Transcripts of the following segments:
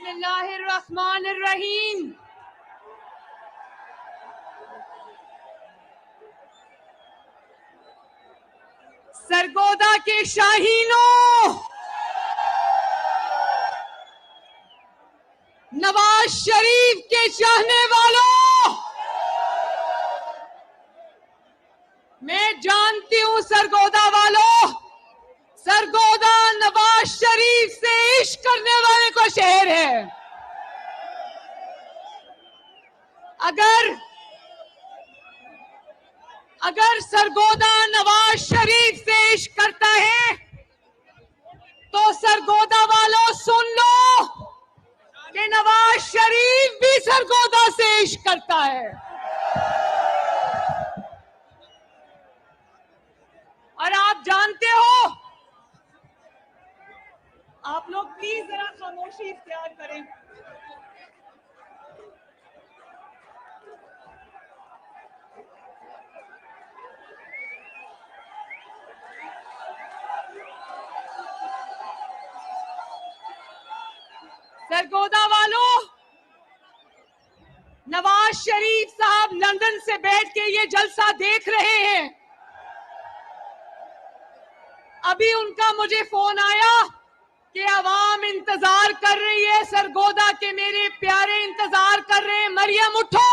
बिस्मिल्लाहिर्रहमानिर्रहीम। सरगोदा के शाहीनों, नवाज शरीफ के चाहने वालों, मैं जानती हूं सरगोदा वालों, सरगोदा नवाज शरीफ से इश्क करने वाले को शहर है। अगर सरगोदा नवाज शरीफ से इश्क करता है तो सरगोदा वालों सुन लो कि नवाज शरीफ भी सरगोदा से इश्क करता है। और आप जानते हो, आप लोग प्लीज जरा खामोशी इख्तियार करें। सरगोदा वालों, नवाज शरीफ साहब लंदन से बैठ के ये जलसा देख रहे हैं। अभी उनका मुझे फोन आया कि अवाम इंतजार कर रही है, सरगोदा के मेरे प्यारे इंतजार कर रहे हैं। मरियम उठो,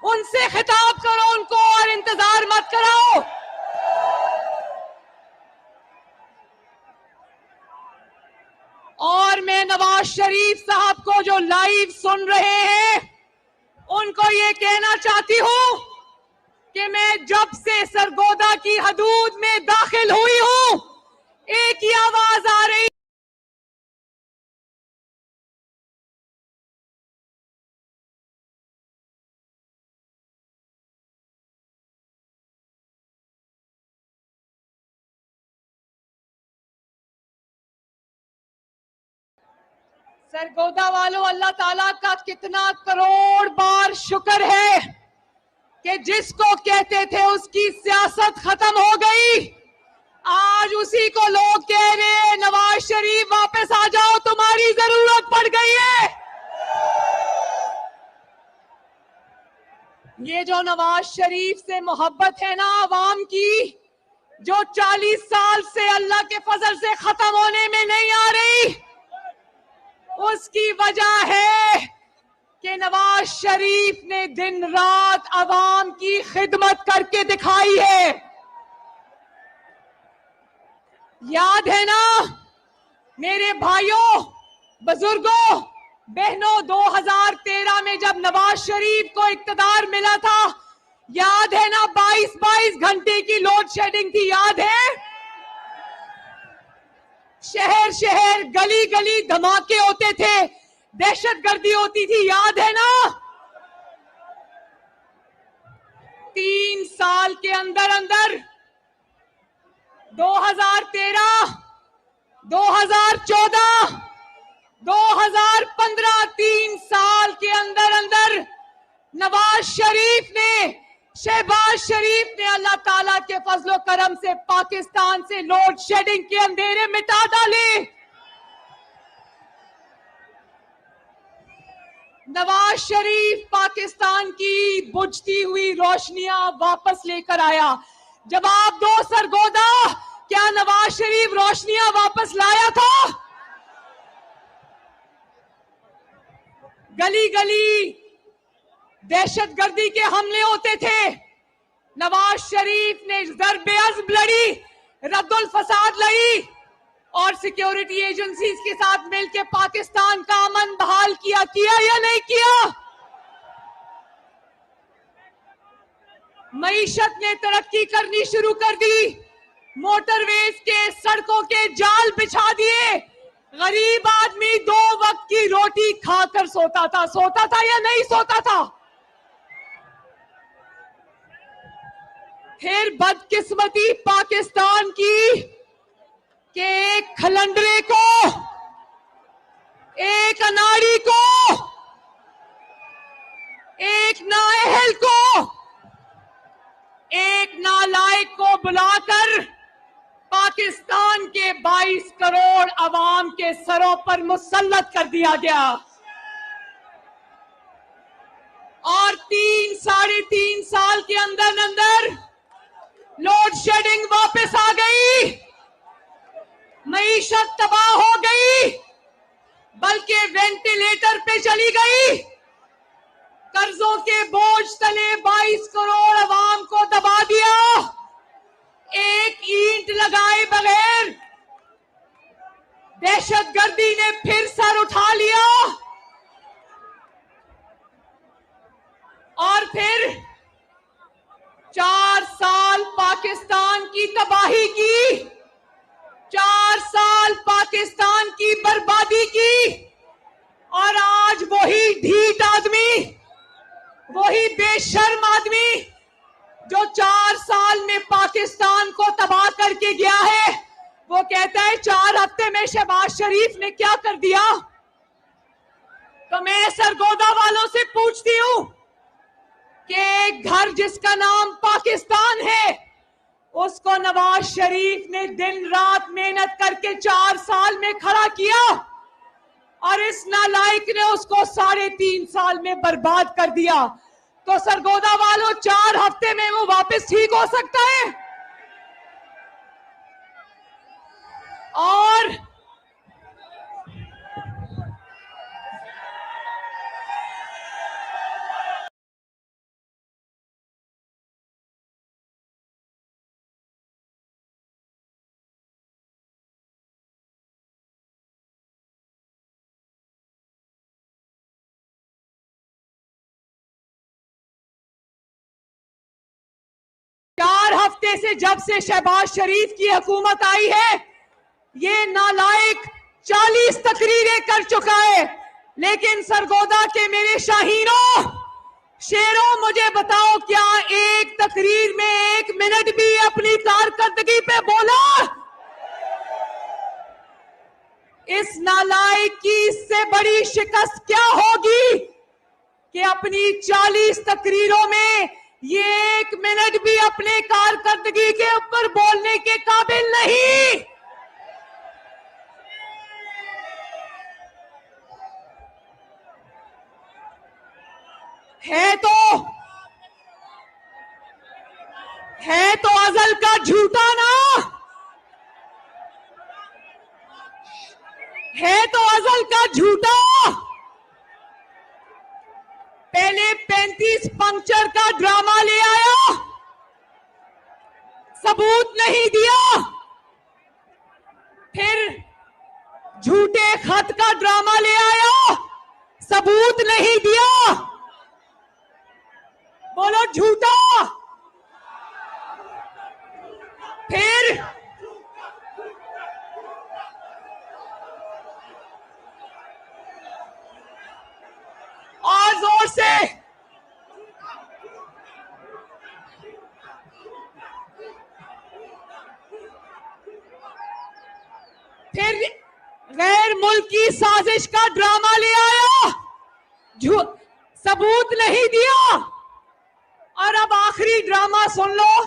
उनसे खिताब करो उनको और इंतजार मत कराओ। और मैं नवाज शरीफ साहब को जो लाइव सुन रहे हैं उनको ये कहना चाहती हूं कि मैं जब से सरगोदा की हदूद में दाखिल हुई हूं, एक ही आवाज आ रही, सरगोदा वालों, अल्लाह ताला का कितना करोड़ बार शुक्र है कि जिसको कहते थे उसकी सियासत खत्म हो गई। आज उसी को लोग कह रहे हैं नवाज शरीफ वापस आ जाओ, तुम्हारी जरूरत पड़ गई है। ये जो नवाज शरीफ से मोहब्बत है ना आवाम की, जो 40 साल से अल्लाह के फजल से खत्म होने में नहीं आ रही, उसकी वजह है कि नवाज शरीफ ने दिन रात अवाम की खिदमत करके दिखाई है। याद है ना मेरे भाइयों, बुजुर्गों, बहनों, 2013 में जब नवाज शरीफ को इक्तदार मिला था, याद है ना 22 घंटे की लोड शेडिंग थी, याद है? शहर शहर गली गली धमाके होते थे, दहशतगर्दी होती थी, याद है ना? 3 साल के अंदर अंदर 2013, 2014, 2015, 3 साल के अंदर अंदर नवाज शरीफ ने, शहबाज शरीफ ने अल्लाह ताला के फजलो करम से पाकिस्तान से लोड शेडिंग के अंधेरे मिटा डाले। नवाज शरीफ पाकिस्तान की बुझती हुई रोशनियां वापस लेकर आया। जवाब दो सरगोदा, क्या नवाज शरीफ रोशनियां वापस लाया था? गली गली दहशतगर्दी के हमले होते थे, नवाज शरीफ ने ज़र-बे-अज़्म लड़ी, रद्दुल फसाद लड़ी और सिक्योरिटी एजेंसीज के साथ मिलकर पाकिस्तान का अमन बहाल किया या नहीं किया? मईशत ने तरक्की करनी शुरू कर दी, मोटरवेज के, सड़कों के जाल बिछा दिए, गरीब आदमी 2 वक्त की रोटी खाकर सोता था या नहीं सोता था? फिर बदकिस्मती पाकिस्तान की कि एक खलंडरे को, एक अनाड़ी को, एक नाअहल को, एक नालायक को बुलाकर पाकिस्तान के 22 करोड़ अवाम के सरों पर मुसल्लत कर दिया गया। और 3-3.5 साल के अंदर अंदर लोड शेडिंग वापस आ गई, मईशत तबाह हो गई, बल्कि वेंटिलेटर पे चली गई, कर्जों के बोझ तले 22 करोड़ अवाम को दबा दिया, एक ईंट लगाए बगैर दहशतगर्दी ने फिर सर उठा लिया और फिर 4 साल पाकिस्तान की तबाही की, 4 साल पाकिस्तान की बर्बादी की, और आज वही ढीठ आदमी, वही बेशर्म आदमी जो 4 साल में पाकिस्तान को तबाह करके गया है, वो कहता है 4 हफ्ते में शहबाज शरीफ ने क्या कर दिया। तो मैं सरगोदा वालों से पूछती हूं कि एक घर जिसका नाम पाकिस्तान है, उसको नवाज शरीफ ने दिन रात मेहनत करके 4 साल में खड़ा किया, और इस नालायक ने उसको 3.5 साल में बर्बाद कर दिया। तो सरगोदा वालों, 4 हफ्ते में वो वापस ठीक हो सकता है? और हफ्ते से, जब से शहबाज शरीफ की हुकूमत आई है, ये नालायक 40 तकरीरें कर चुका है। लेकिन सरगोदा के मेरे शाहीनों, शेरों, मुझे बताओ, क्या एक तकरीर में 1 मिनट भी अपनी कारकर्दगी पे बोला? इस नालायक की इससे बड़ी शिकस्त क्या होगी कि अपनी 40 तकरीरों में ये 1 मिनट भी अपने कारकर्दगी के ऊपर बोलने के काबिल नहीं। है तो अजल का झूठा ना, है तो अजल का झूठा। पहले 35 पंक्चर का ड्रामा ले आया, सबूत नहीं दिया, फिर झूठे खत का ड्रामा ले आया, सबूत नहीं दिया। बोलो झूठा। फिर और जोर से, फिर गैर मुल्की साजिश का ड्रामा ले आया, सबूत नहीं दिया, और अब आखिरी ड्रामा सुन लो,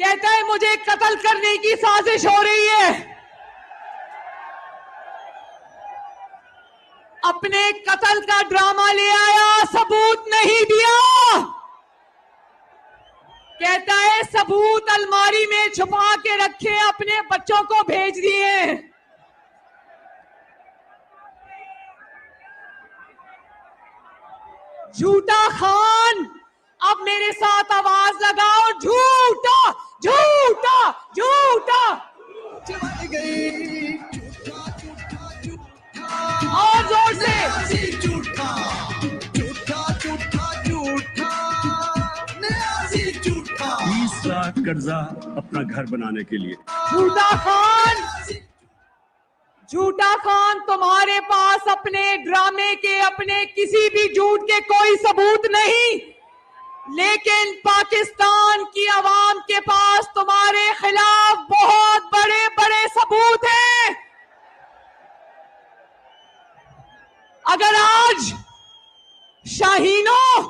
कहता है मुझे कत्ल करने की साजिश हो रही है। अपने कत्ल का ड्रामा ले आया, सबूत नहीं दिया, कहता है सबूत अलमारी में छुपा के रखे, अपने बच्चों को भेज दिए। झूठा खान, अब मेरे साथ आवाज लगाओ, झूठा झूठा झूठा। और जोर से, झूठा झूठा झूठा झूठा 20 लाख कर्जा अपना घर बनाने के लिए। झूठा खान, झूठा खान, तुम्हारे पास अपने ड्रामे के, अपने किसी भी झूठ के कोई सबूत नहीं, लेकिन पाकिस्तान की आवाम के पास तुम्हारे खिलाफ बहुत बड़े बड़े सबूत हैं। अगर आज शाहीनों,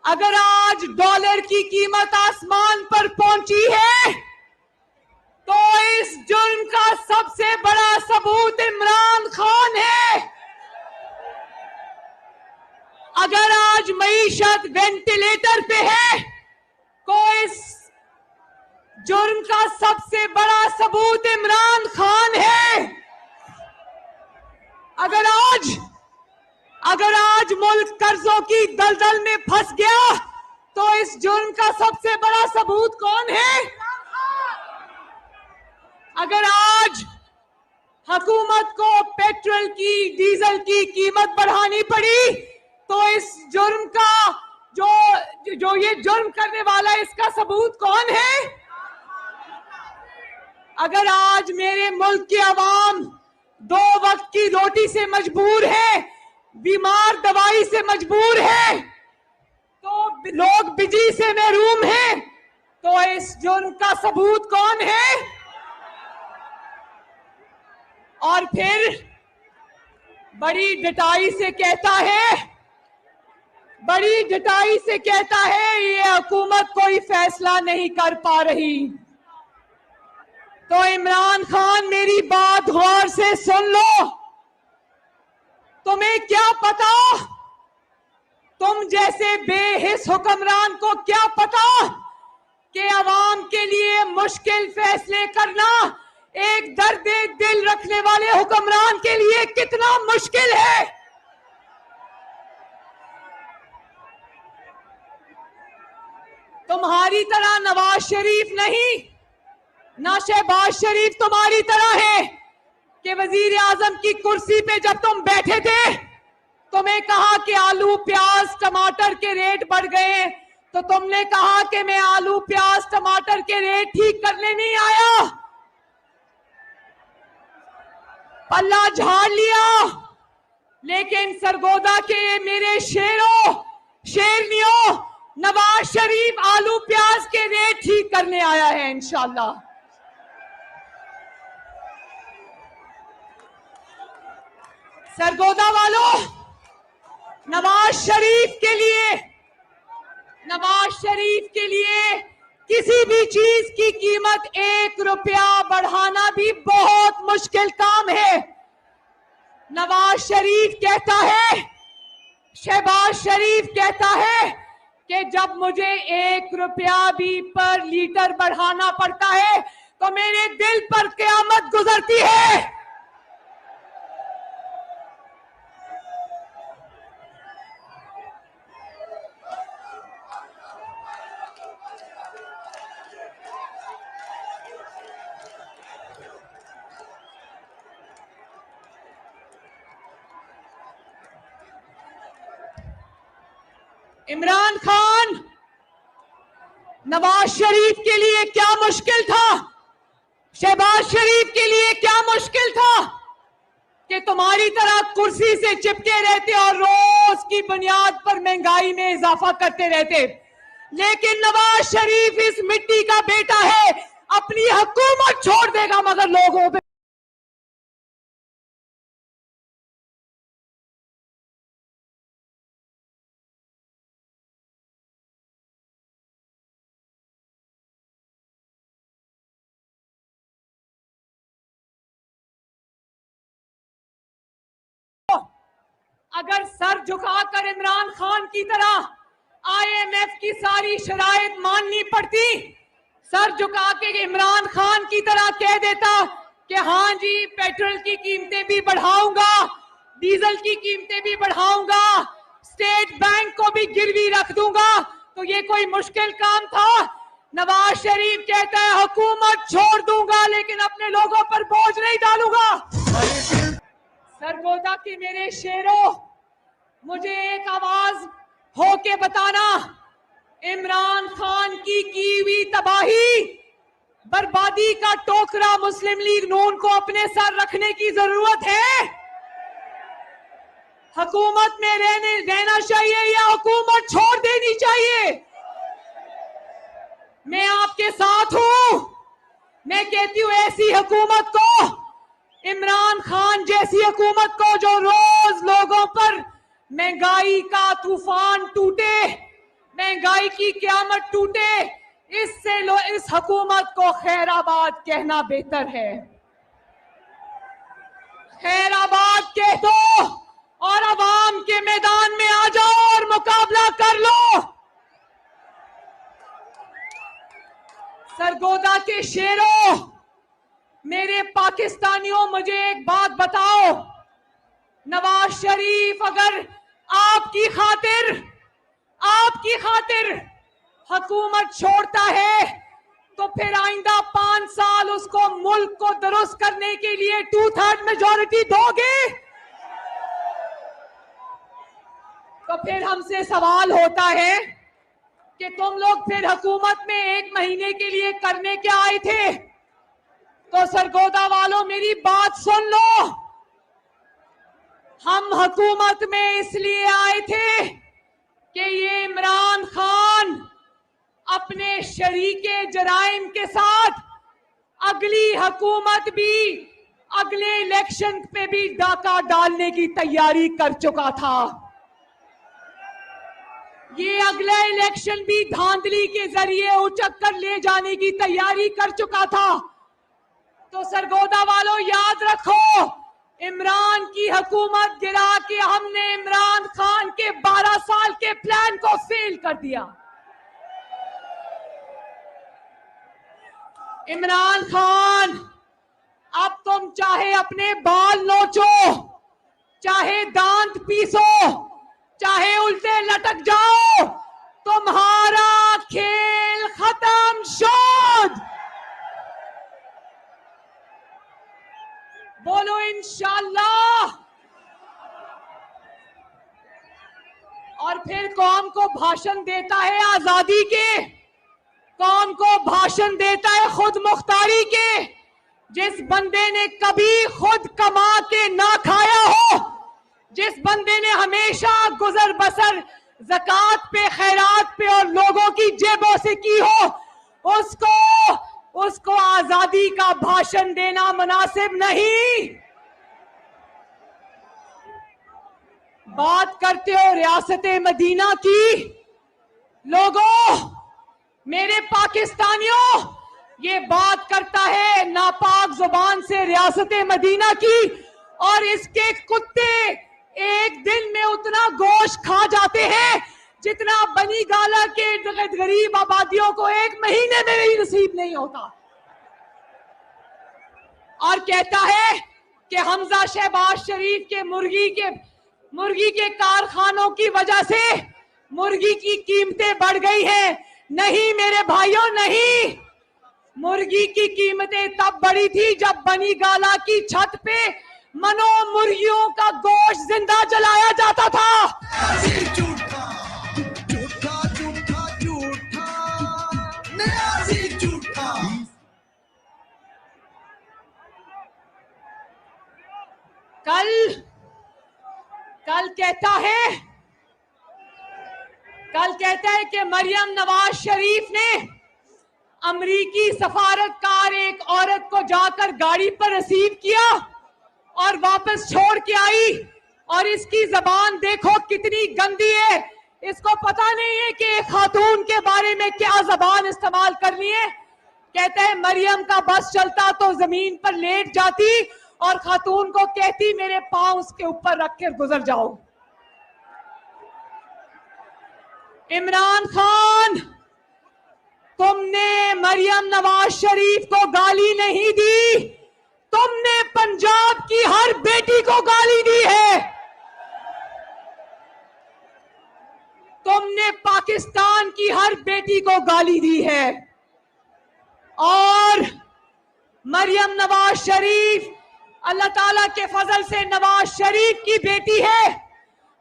अगर आज डॉलर की कीमत आसमान पर पहुंची है, तो इस जुर्म का सबसे बड़ा सबूत इमरान खान है। अगर मीशत वेंटिलेटर पे है, को इस जुर्म का सबसे बड़ा सबूत इमरान खान है। अगर आज मुल्क कर्जों की दलदल में फंस गया तो इस जुर्म का सबसे बड़ा सबूत कौन है? अगर आज हुकूमत को पेट्रोल की, डीजल की कीमत बढ़ानी पड़ी तो इस जुर्म का जो ये जुर्म करने वाला है, इसका सबूत कौन है? अगर आज मेरे मुल्क की आवाम 2 वक्त की रोटी से मजबूर है, बीमार दवाई से मजबूर है, तो लोग बिजली से महरूम हैं, तो इस जुर्म का सबूत कौन है? और फिर बड़ी डटाई से कहता है ये हुकूमत कोई फैसला नहीं कर पा रही। तो इमरान खान, मेरी बात गौर से सुन लो। तुम्हें क्या पता, तुम जैसे बेहिस हुक्मरान को क्या पता कि अवाम के लिए मुश्किल फैसले करना एक दर्द दिल रखने वाले हुक्मरान के लिए कितना मुश्किल है। तुम्हारी तरह नवाज शरीफ नहीं, ना शहबाज शरीफ तुम्हारी तरह है कि वजीर आजम की कुर्सी पे जब तुम बैठे थे तुम्हें कहा कि आलू प्याज टमाटर के रेट बढ़ गए, तो तुमने कहा कि मैं आलू प्याज टमाटर के रेट ठीक करने नहीं आया, पल्ला झाड़ लिया। लेकिन सरगोदा के मेरे शेरों शेरनियों, नवाज शरीफ आलू प्याज के रेट ठीक करने आया है इंशाल्लाह। सरगोदा वालों, नवाज शरीफ के लिए किसी भी चीज की कीमत 1 रुपया बढ़ाना भी बहुत मुश्किल काम है। नवाज शरीफ कहता है, शहबाज शरीफ कहता है कि जब मुझे 1 रुपया भी पर लीटर बढ़ाना पड़ता है तो मेरे दिल पर क़यामत गुजरती है। इमरान खान, नवाज शरीफ के लिए क्या मुश्किल था, शहबाज शरीफ के लिए क्या मुश्किल था कि तुम्हारी तरह कुर्सी से चिपके रहते और रोज की बुनियाद पर महंगाई में इजाफा करते रहते। लेकिन नवाज शरीफ इस मिट्टी का बेटा है, अपनी हुकूमत छोड़ देगा मगर लोगों पे अगर सर झुकाकर इमरान खान की तरह आईएमएफ की सारी शराइत माननी पड़ती, सर झुका के इमरान खान की तरह कह देता कि हाँ जी पेट्रोल की कीमतें भी बढ़ाऊंगा, डीजल की कीमतें भी बढ़ाऊंगा, स्टेट बैंक को भी गिरवी रख दूंगा, तो ये कोई मुश्किल काम था? नवाज शरीफ कहता है हुकूमत छोड़ दूंगा लेकिन अपने लोगों पर बोझ नहीं डालूंगा। सरगोदा के मेरे शेरों, मुझे एक आवाज होके बताना, इमरान खान की हुई तबाही बर्बादी का टोकरा मुस्लिम लीग नून को अपने सर रखने की जरूरत है? हुकूमत में रहना चाहिए या हुकूमत छोड़ देनी चाहिए? मैं आपके साथ हूं। मैं कहती हूं ऐसी हुकूमत को, इमरान खान जैसी हुकूमत को जो रोज लोगों पर महंगाई का तूफान टूटे, महंगाई की क़यामत टूटे, इससे इस हुकूमत को खैराबाद कहना बेहतर है। खैराबाद कह दो और अवाम के मैदान में आ जाओ और मुकाबला कर शेरों, मेरे पाकिस्तानियों, मुझे एक बात बताओ, नवाज शरीफ अगर आपकी खातिर हुकूमत छोड़ता है तो फिर आइंदा 5 साल उसको मुल्क को दुरुस्त करने के लिए 2/3 मेजॉरिटी दोगे? तो फिर हमसे सवाल होता है कि तुम लोग फिर हुकूमत में 1 महीने के लिए करने क्या आए थे? तो सरगोदा वालों, मेरी बात सुन लो। हम हुकूमत में इसलिए आए थे कि ये इमरान खान अपने शरीके जराइम के साथ अगली हुकूमत भी, अगले इलेक्शन पे भी डाका डालने की तैयारी कर चुका था। ये अगला इलेक्शन भी धांधली के जरिए उचक कर ले जाने की तैयारी कर चुका था। तो सरगोदा वालों, याद रखो, इमरान की हुकूमत गिरा के हमने इमरान खान के 12 साल के प्लान को फेल कर दिया। इमरान खान, अब तुम चाहे अपने बाल नोचो, चाहे दांत पीसो, चाहे उल्टे लटक जाओ, तुम्हारा खेल खत्म शोध। बोलो इंशाअल्लाह। और फिर कौम को भाषण देता है आजादी के, कौम को भाषण देता है खुद मुख्तारी के। जिस बंदे ने कभी खुद कमा के ना खाया हो, जिस बंदे ने हमेशा गुजर बसर ज़कात पे, खैरात पे और लोगों की जेबों से की हो, उसको आजादी का भाषण देना मुनासिब नहीं। बात करते हो रियासत मदीना की। लोगों, मेरे पाकिस्तानियों, ये बात करता है नापाक जुबान से रियासत मदीना की, और इसके कुत्ते एक दिन में उतना गोश्त खा जाते हैं जितना बनी गाला के गरीब आबादियों को 1 महीने में भी नसीब नहीं होता। और कहता है कि हमजा शहबाज शरीफ के मुर्गी के कारखानों की वजह से मुर्गी की कीमतें बढ़ गई हैं। नहीं मेरे भाइयों, नहीं। मुर्गी की कीमतें तब बढ़ी थी जब बनी गाला की छत पे मुर्गियों का गोश्त जिंदा जलाया जाता था। कल कहता है कि मरियम नवाज शरीफ ने अमरीकी सफारतकार एक औरत को जाकर गाड़ी पर रिसीव किया और वापस छोड़ के आई। और इसकी जबान देखो कितनी गंदी है। इसको पता नहीं है कि एक खातून के बारे में क्या जबान इस्तेमाल करनी है। कहता है मरियम का बस चलता तो जमीन पर लेट जाती और खातून को कहती मेरे पांव उसके ऊपर रख कर गुजर जाओ। इमरान खान, तुमने मरियम नवाज शरीफ को गाली नहीं दी, तुमने पंजाब की हर बेटी को गाली दी है। तुमने पाकिस्तान की हर बेटी को गाली दी है। और मरियम नवाज शरीफ अल्लाह ताला के फजल से नवाज शरीफ की बेटी है।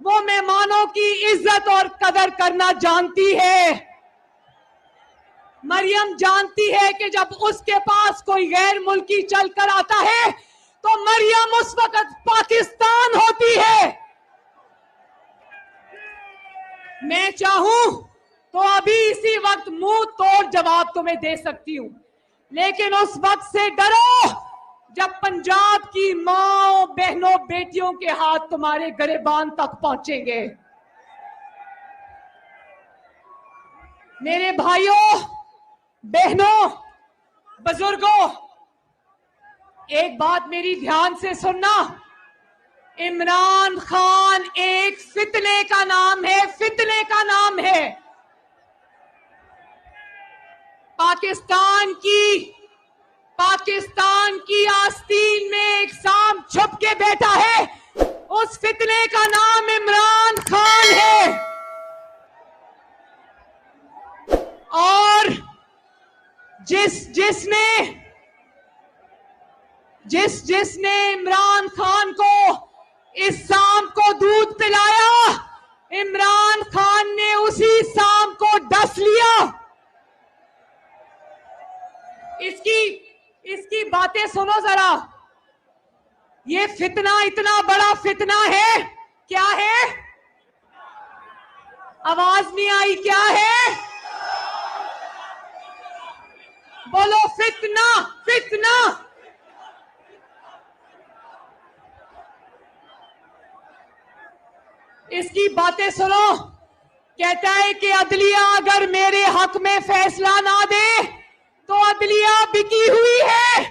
वो मेहमानों की इज्जत और कदर करना जानती है। मरियम जानती है कि जब उसके पास कोई गैर मुल्की चलकर आता है तो मरियम उस वक्त पाकिस्तान होती है। मैं चाहूं तो अभी इसी वक्त मुंह तोड़ जवाब तुम्हें दे सकती हूं, लेकिन उस वक्त से डरो जब पंजाब की माओ, बहनों, बेटियों के हाथ तुम्हारे गिरेबान तक पहुंचेंगे। मेरे भाइयों, बहनों, बुजुर्गों, एक बात मेरी ध्यान से सुनना। इमरान खान एक फितने का नाम है, फितने का नाम है। पाकिस्तान की पाकिस्तान की आस्तीन में एक सांप छुप के बैठा है, उस फितने का नाम इमरान खान है। और जिसने इमरान खान को, इस सांप को दूध पिलाया, इमरान खान ने उसी सांप को डस लिया। इसकी बातें सुनो जरा। ये फितना इतना बड़ा फितना है, क्या है? आवाज नहीं आई, क्या है? बोलो, फितना, फितना। इसकी बातें सुनो। कहता है कि अदलिया अगर मेरे हक में फैसला ना दे तो अदलिया बिकी हुई है।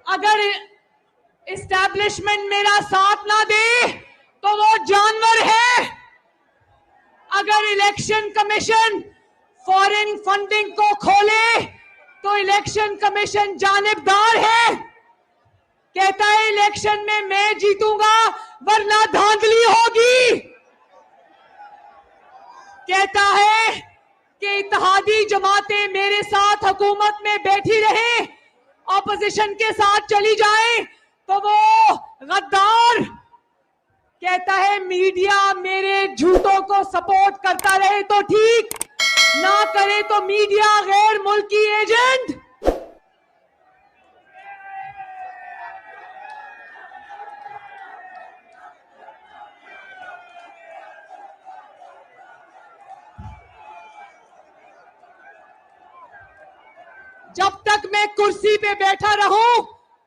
अगर एस्टैब्लिशमेंट मेरा साथ ना दे तो वो जानवर है। अगर इलेक्शन कमीशन फॉरेन फंडिंग को खोले तो इलेक्शन कमीशन जानिबदार है। कहता है इलेक्शन में मैं जीतूंगा वरना धांधली होगी। कहता है कि इत्तेहादी जमातें मेरे साथ हुकूमत में बैठी रहे, ऑपोजिशन के साथ चली जाए तो वो गद्दार। कहता है मीडिया मेरे झूठों को सपोर्ट करता रहे तो ठीक, ना करे तो मीडिया गैर मुल्की एजेंट। जब तक मैं कुर्सी पे बैठा रहूं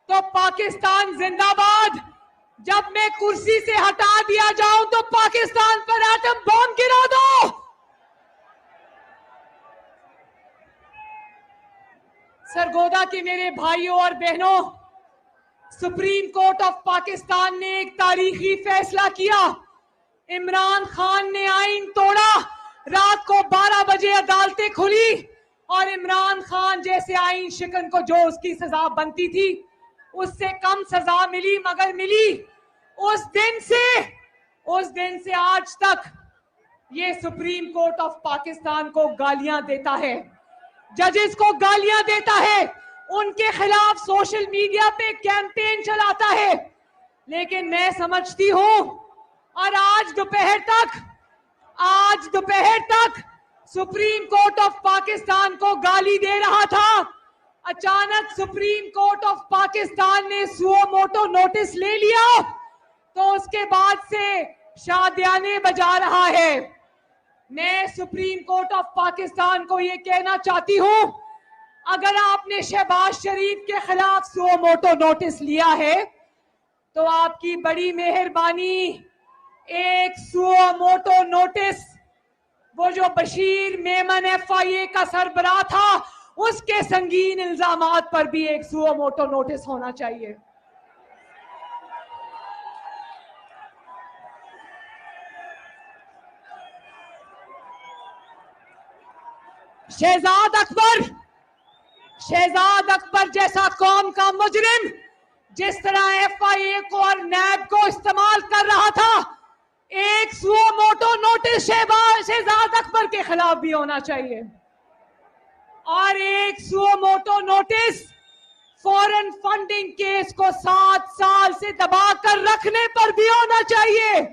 तो पाकिस्तान जिंदाबाद। जब मैं कुर्सी से हटा दिया जाऊं तो पाकिस्तान पर एटम बम गिरा दो। सरगोदा के मेरे भाइयों और बहनों, सुप्रीम कोर्ट ऑफ पाकिस्तान ने एक तारीखी फैसला किया। इमरान खान ने आईन तोड़ा। रात को 12 बजे अदालतें खुली और इमरान खान जैसे आईन शिकन को जो उसकी सजा बनती थी उससे कम सजा मिली, मगर मिली। उस दिन से आज तक ये सुप्रीम कोर्ट ऑफ पाकिस्तान को गालियां देता है, जजेस को गालियां देता है, उनके खिलाफ सोशल मीडिया पे कैंपेन चलाता है। लेकिन मैं समझती हूं, और आज दोपहर तक सुप्रीम कोर्ट ऑफ पाकिस्तान को गाली दे रहा था। अचानक सुप्रीम कोर्ट ऑफ पाकिस्तान ने सुओ मोटो नोटिस ले लिया तो उसके बाद से शादियाने बजा रहा है। मैं सुप्रीम कोर्ट ऑफ पाकिस्तान को यह कहना चाहती हूं, अगर आपने शहबाज शरीफ के खिलाफ सुओ मोटो नोटिस लिया है तो आपकी बड़ी मेहरबानी एक सुओ मोटो नोटिस, वो जो बशीर मेमन FIA का सरबराह था, उसके संगीन इल्जामात पर भी एक सुओ मोटो नोटिस होना चाहिए। शहजाद अकबर जैसा कौम का मुजरिम जिस तरह FIA को और नैब को इस्तेमाल कर रहा था, एक suo motu notice Shahzad Akbar के खिलाफ भी होना चाहिए। और एक suo motu notice foreign funding case को 7 साल से दबाकर रखने पर भी होना चाहिए।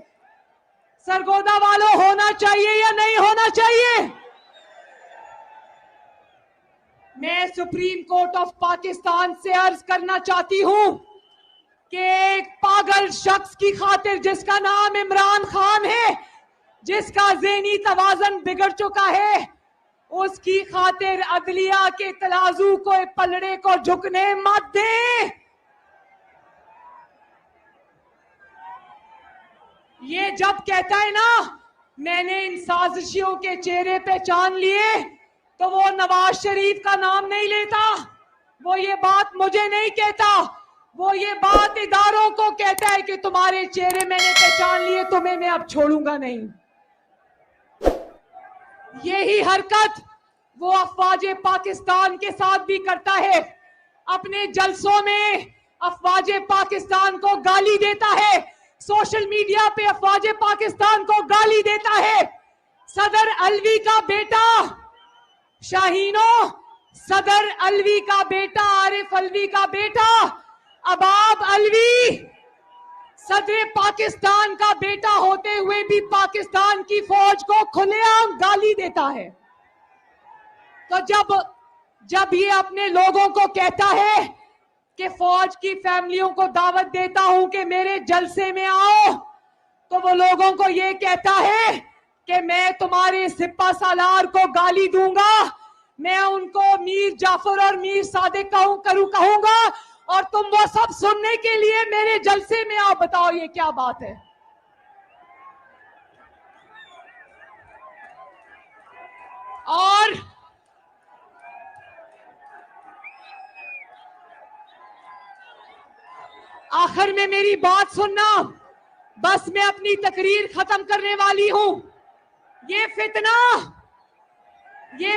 सरगोदा वालों, होना चाहिए या नहीं होना चाहिए? मैं सुप्रीम कोर्ट ऑफ पाकिस्तान से अर्ज करना चाहती हूं कि एक पागल शख्स की खातिर, जिसका नाम इमरान खान है, जिसका ज़हनी तवाज़न बिगड़ चुका है, उसकी खातिर अदलिया के तराजू को, पलड़े को झुकने मत दे। ये जब कहता है ना मैंने इन साजिशियों के चेहरे पहचान लिए, तो वो नवाज शरीफ का नाम नहीं लेता, वो ये बात मुझे नहीं कहता, वो ये बात इदारों को कहता है कि तुम्हारे चेहरे मैंने पहचान लिए, तुम्हें मैं अब छोड़ूंगा नहीं। वो अफवाज पाकिस्तान के साथ भी करता है। अपने जलसों में अफवाज पाकिस्तान को गाली देता है, सोशल मीडिया पे अफवाज पाकिस्तान को गाली देता है। सदर अलवी का बेटा शाहीनो, सदर अलवी का बेटा, आरिफ अलवी का बेटा अबाब अलवी, सदर पाकिस्तान का बेटा होते हुए भी पाकिस्तान की फौज को खुलेआम गाली देता है। तो जब ये अपने लोगों को कहता है कि फौज की फैमिलियों को दावत देता हूं कि मेरे जलसे में आओ, तो वो लोगों को ये कहता है कि मैं तुम्हारे सिपा सालार को गाली दूंगा, मैं उनको मीर जाफर और मीर सादिक कहूंगा और तुम वो सब सुनने के लिए मेरे जलसे में आओ। बताओ ये क्या बात है। और आखिर में मेरी बात सुनना, बस मैं अपनी तकरीर खत्म करने वाली हूं। ये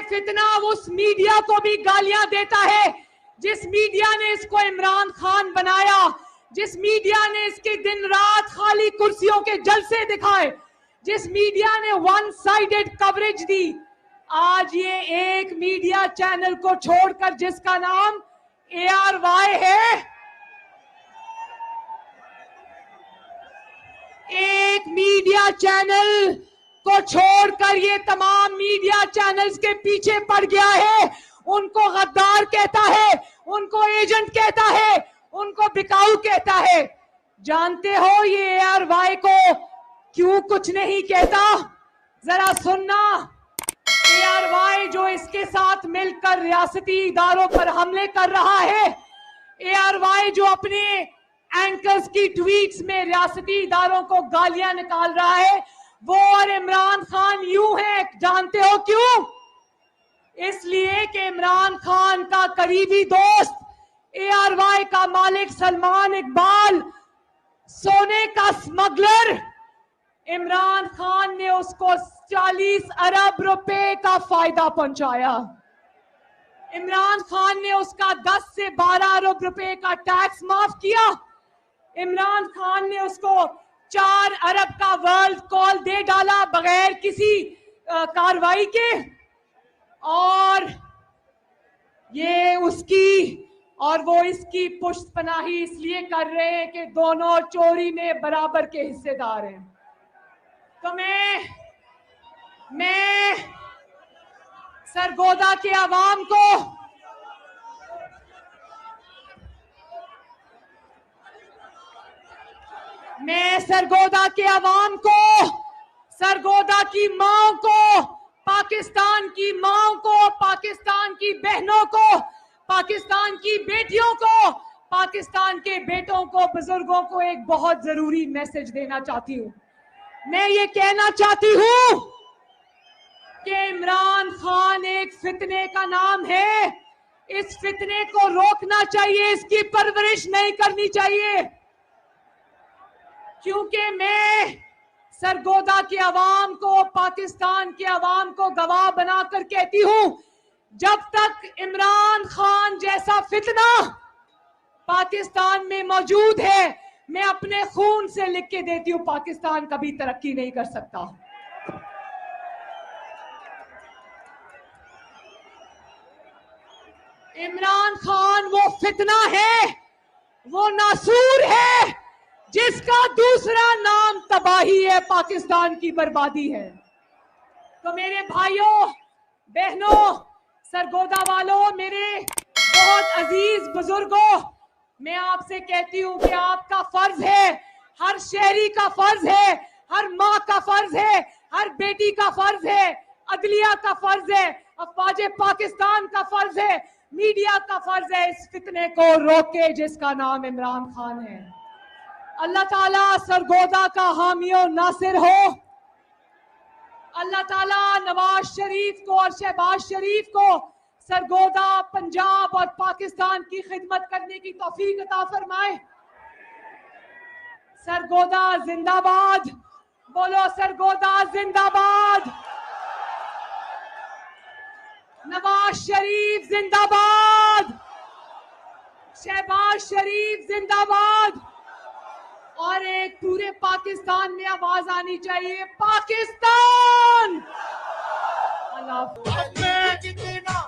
फितना उस मीडिया को भी गालियां देता है जिस मीडिया ने इसको इमरान खान बनाया, जिस मीडिया ने इसके दिन रात खाली कुर्सियों के जलसे दिखाए, जिस मीडिया ने वन साइडेड कवरेज दी। आज ये एक मीडिया चैनल को छोड़कर जिसका नाम ARY है, एक मीडिया चैनल को छोड़कर ये तमाम मीडिया चैनल्स के पीछे पड़ गया है। उनको गद्दार कहता है, उनको एजेंट कहता है, उनको बिकाऊ कहता है। जानते हो ये ARY को क्यों कुछ नहीं कहता? जरा सुनना। ARY जो इसके साथ मिलकर रियासती इदारों पर हमले कर रहा है, ARY जो अपने एंकर्स की ट्वीट्स में रियासती इदारों को गालियां निकाल रहा है, वो और इमरान खान यूं है। जानते हो क्यों? इसलिए कि इमरान खान का करीबी दोस्त ARY का मालिक सलमान इकबाल, सोने का स्मगलर, इमरान खान ने उसको 40 अरब रुपए का फायदा पहुंचाया। इमरान खान ने उसका 10 से 12 अरब रुपए का टैक्स माफ किया। इमरान खान ने उसको 4 अरब का वर्ल्ड कॉल दे डाला बगैर किसी कार्रवाई के। और ये उसकी और वो इसकी पुष्टपनाही इसलिए कर रहे हैं कि दोनों चोरी में बराबर के हिस्सेदार हैं। तो मैं सरगोदा के अवाम को सरगोदा की माओ को, पाकिस्तान की माओ को, पाकिस्तान की बहनों को, पाकिस्तान की बेटियों को, पाकिस्तान के बेटों को, बुजुर्गों को एक बहुत जरूरी मैसेज देना चाहती हूं। मैं ये कहना चाहती हूं कि इमरान खान एक फितने का नाम है। इस फितने को रोकना चाहिए, इसकी परवरिश नहीं करनी चाहिए। क्योंकि मैं सरगोदा के अवाम को, पाकिस्तान के अवाम को गवाह बनाकर कहती हूं, जब तक इमरान खान जैसा फितना पाकिस्तान में मौजूद है, मैं अपने खून से लिख के देती हूं, पाकिस्तान कभी तरक्की नहीं कर सकता। इमरान खान वो फितना है, वो नासूर है जिसका दूसरा नाम तबाही है, पाकिस्तान की बर्बादी है। तो मेरे भाइयों बहनों, सरगोदा वालों, मेरे बहुत अजीज बुजुर्गों, मैं आपसे कहती हूं कि आपका फर्ज है, हर शहरी का फर्ज है, हर माँ का फर्ज है, हर बेटी का फर्ज है, अदलिया का फर्ज है, अफवाज पाकिस्तान का फर्ज है, मीडिया का फर्ज है, इस फितने को रोके जिसका नाम इमरान खान है। अल्लाह ताला सरगोदा का हामी और नासिर हो। अल्लाह ताला नवाज शरीफ को और शहबाज शरीफ को सरगोदा, पंजाब और पाकिस्तान की खिदमत करने की तौफीक अता फरमाए। सरगोदा जिंदाबाद, बोलो सरगोदा जिंदाबाद। नवाज शरीफ जिंदाबाद, शहबाज शरीफ जिंदाबाद। और एक पूरे पाकिस्तान में आवाज आनी चाहिए, पाकिस्तान। अल्लाह।